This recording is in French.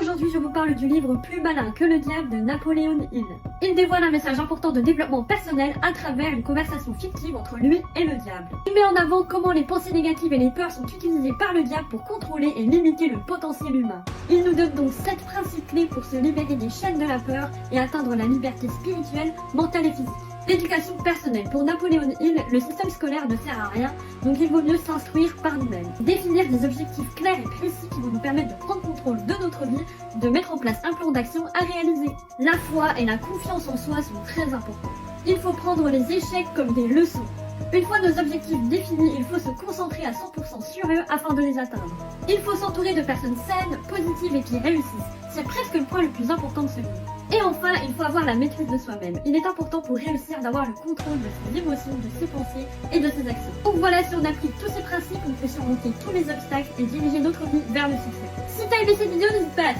Aujourd'hui, je vous parle du livre Plus malin que le diable de Napoléon Hill. Il dévoile un message important de développement personnel à travers une conversation fictive entre lui et le diable. Il met en avant comment les pensées négatives et les peurs sont utilisées par le diable pour contrôler et limiter le potentiel humain. Il nous donne donc 7 principes clés pour se libérer des chaînes de la peur et atteindre la liberté spirituelle, mentale et physique. L'éducation personnelle. Pour Napoléon Hill, le système scolaire ne sert à rien, donc il vaut mieux s'instruire par nous-mêmes. Définir des objectifs clairs et précis qui vont nous permettre de prendre contrôle de notre vie, de mettre en place un plan d'action à réaliser. La foi et la confiance en soi sont très importants. Il faut prendre les échecs comme des leçons. Une fois nos objectifs définis, il faut se concentrer à 100% sur eux afin de les atteindre. Il faut s'entourer de personnes saines, positives et qui réussissent. C'est presque le point le plus important de ce livre. Et enfin, il faut avoir la maîtrise de soi-même. Il est important pour réussir d'avoir le contrôle de ses émotions, de ses pensées et de ses actions. Donc voilà, si on applique tous ces principes, on peut surmonter tous les obstacles et diriger notre vie vers le succès. Si t'as aimé cette vidéo, n'hésite pas à